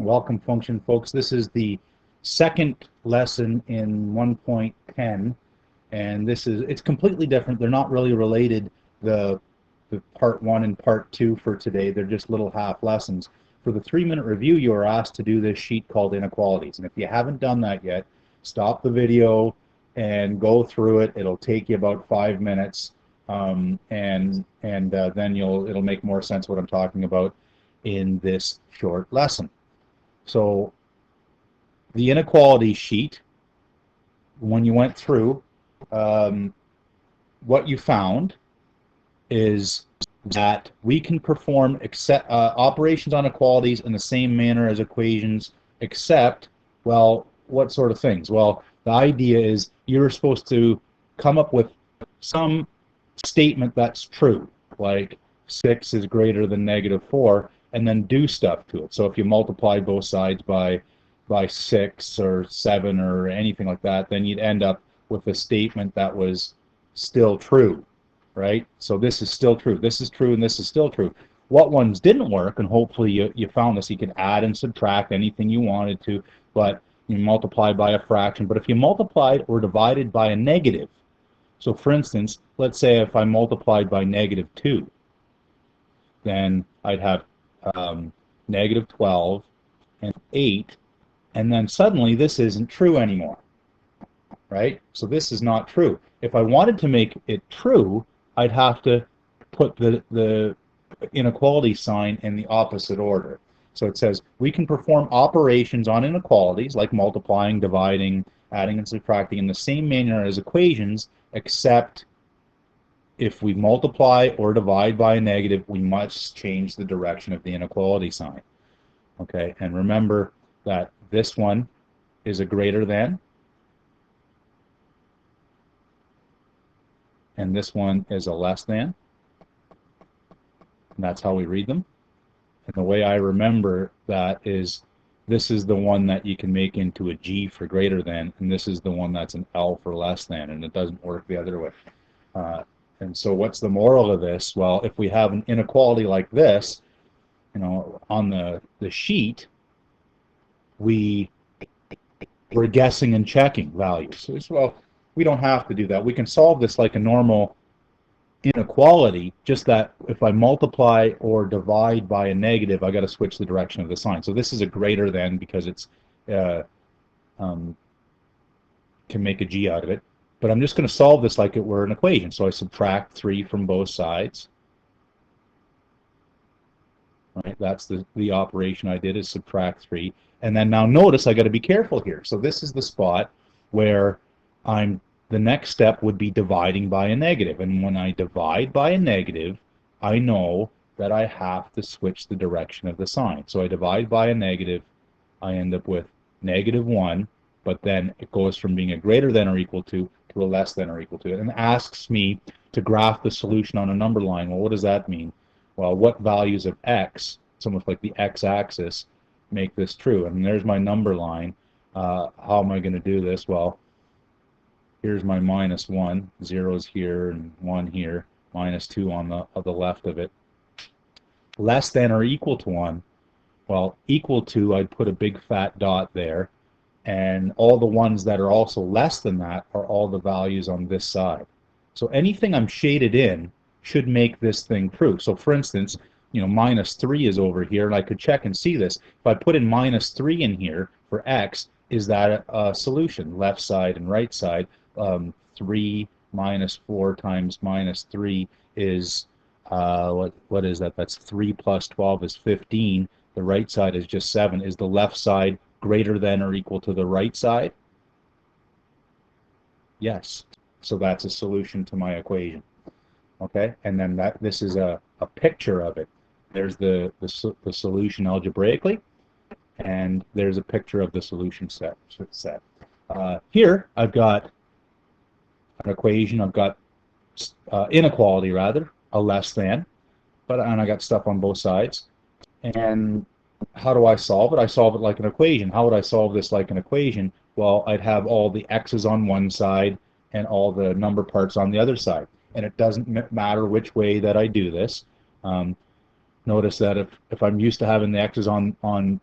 Welcome function, folks. This is the second lesson in 1.10, and it's completely different. They're not really related, the part 1 and part 2 for today. They're just little half lessons. For the 3-minute review, you are asked to do this sheet called Inequalities, and if you haven't done that yet, stop the video and go through it. It'll take you about 5 minutes, and then it'll make more sense what I'm talking about in this short lesson. So the inequality sheet, when you went through, what you found is that we can perform operations on equalities in the same manner as equations, except, well, what sort of things? Well, the idea is you're supposed to come up with some statement that's true, like 6 is greater than -4, and then do stuff to it. So if you multiply both sides by 6 or 7 or anything like that, then you'd end up with a statement that was still true, right? So this is still true, this is true, and this is still true. What ones didn't work, and hopefully you found this, you could add and subtract anything you wanted to, but you multiply by a fraction. But if you multiplied or divided by a negative, so for instance, let's say if I multiplied by -2, then I'd have -12 and 8, and then suddenly this isn't true anymore, right? So this is not true. If I wanted to make it true, I'd have to put the inequality sign in the opposite order. So it says we can perform operations on inequalities like multiplying, dividing, adding, and subtracting in the same manner as equations, except if we multiply or divide by a negative, we must change the direction of the inequality sign. Okay, and remember that this one is a greater than, and this one is a less than. And that's how we read them. And the way I remember that is this is the one that you can make into a G for greater than, and this is the one that's an L for less than, and it doesn't work the other way. And so what's the moral of this? Well, if we have an inequality like this, on the sheet, we're guessing and checking values. So well, we don't have to do that. We can solve this like a normal inequality, just that if I multiply or divide by a negative, I got to switch the direction of the sign. So this is a greater than because it's can make a G out of it. But I'm just going to solve this like it were an equation. So I subtract 3 from both sides. Right, that's the operation I did, is subtract 3. And then now notice I got to be careful here. So this is the spot where the next step would be dividing by a negative. And when I divide by a negative, I know that I have to switch the direction of the sign. So I divide by a negative, I end up with -1, but then it goes from being a greater than or equal to a less than or equal to, and asks me to graph the solution on a number line. Well, what does that mean? Well, what values of x, it's almost like the x-axis, make this true? And there's my number line. How am I going to do this? Well, here's my -1, 0's here and 1 here, -2 on the left of it. Less than or equal to 1, well, equal to, I'd put a big fat dot there, and all the ones that are also less than that are all the values on this side. So anything I'm shaded in should make this thing true. So for instance, -3 is over here, and I could check and see this. If I put in -3 in here for x, is that a solution? Left side and right side. 3 minus 4 times -3 is, what is that? That's 3 plus 12 is 15. The right side is just 7. Is the left side greater than or equal to the right side? Yes. So that's a solution to my equation. Okay, and then this is a picture of it. There's the solution algebraically, and there's a picture of the solution set. Here I've got an equation. I've got inequality, rather, a less than, and I got stuff on both sides. And how do I solve it? I solve it like an equation. How would I solve this like an equation? Well, I'd have all the x's on one side and all the number parts on the other side. And it doesn't matter which way that I do this. Notice that if I'm used to having the x's on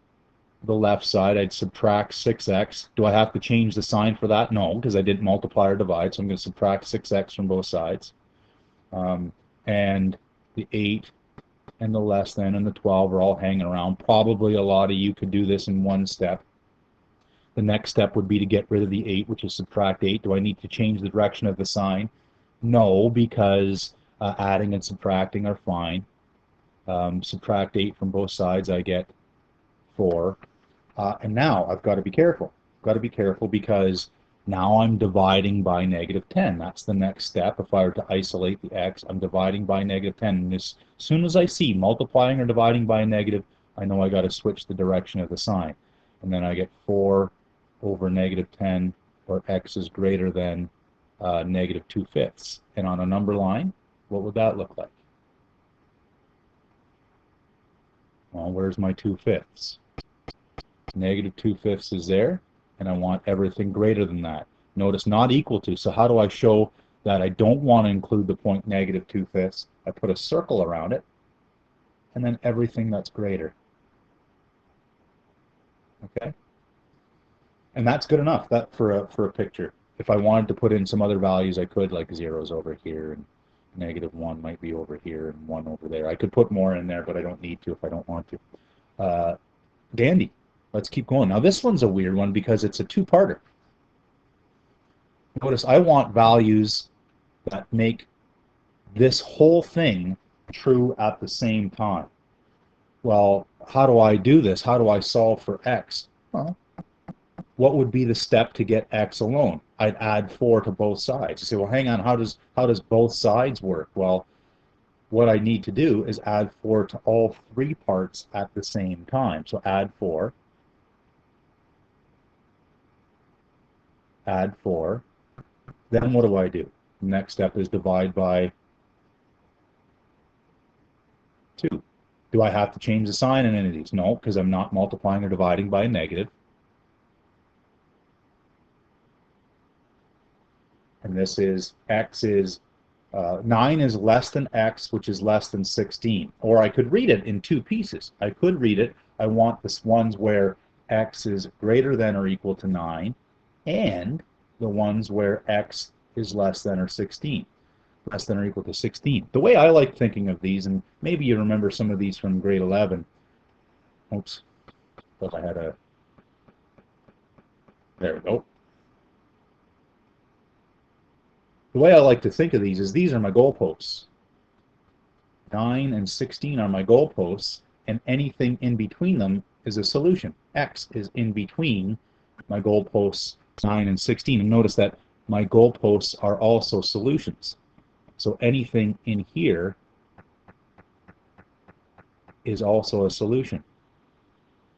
the left side, I'd subtract 6x. Do I have to change the sign for that? No, because I didn't multiply or divide, so I'm going to subtract 6x from both sides. And the 8 and the less than and the 12 are all hanging around. Probably a lot of you could do this in one step. The next step would be to get rid of the 8, which is subtract 8. Do I need to change the direction of the sign? No, because adding and subtracting are fine. Subtract 8 from both sides, I get 4. And now I've got to be careful. I've got to be careful because now I'm dividing by -10. That's the next step. If I were to isolate the x, I'm dividing by -10. And as soon as I see multiplying or dividing by a negative, I know I got to switch the direction of the sign. And then I get 4 over -10, or x is greater than -2/5. And on a number line, what would that look like? Well, where's my 2/5? -2/5 is there, and I want everything greater than that. Notice not equal to. So how do I show that I don't want to include the point -2/5? I put a circle around it, and then everything that's greater. Okay? And that's good enough that for a picture. If I wanted to put in some other values, I could, like 0's over here, and -1 might be over here, and 1 over there. I could put more in there, but I don't need to if I don't want to. Dandy. Let's keep going. Now this one's a weird one because it's a two-parter. Notice I want values that make this whole thing true at the same time. Well, how do I do this? How do I solve for x? Well, what would be the step to get x alone? I'd add 4 to both sides. You say, well, hang on, how does both sides work? Well, what I need to do is add 4 to all 3 parts at the same time. So add 4. Add 4. Then what do? Next step is divide by 2. Do I have to change the sign in any of these? No, because I'm not multiplying or dividing by a negative. And this is x is 9 is less than x, which is less than 16. Or I could read it in 2 pieces. I could read it. I want the ones where x is greater than or equal to 9, and the ones where x is less than or 16, less than or equal to 16. The way I like thinking of these, and maybe you remember some of these from grade 11. Oops, thought I had a. There we go. The way I like to think of these is these are my goalposts. 9 and 16 are my goalposts, and anything in between them is a solution. X is in between my goalposts 9 and 16. And notice that my goalposts are also solutions. So anything in here is also a solution.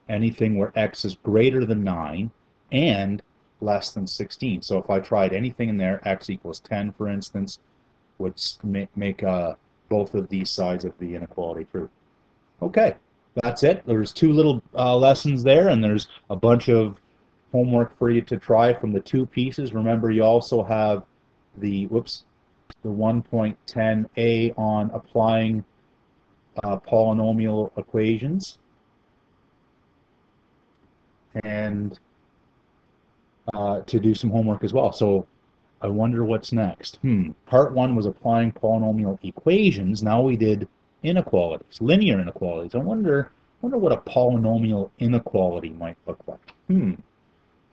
Anything where x is greater than 9 and less than 16. So if I tried anything in there, x equals 10, for instance, would make both of these sides of the inequality true. Okay, that's it. There's 2 little lessons there, and there's a bunch of homework for you to try from the 2 pieces. Remember, you also have the 1.10a on applying polynomial equations, and to do some homework as well. So I wonder what's next. Part 1 was applying polynomial equations. Now we did inequalities, linear inequalities. I wonder what a polynomial inequality might look like.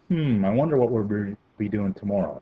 I wonder what we'll be doing tomorrow.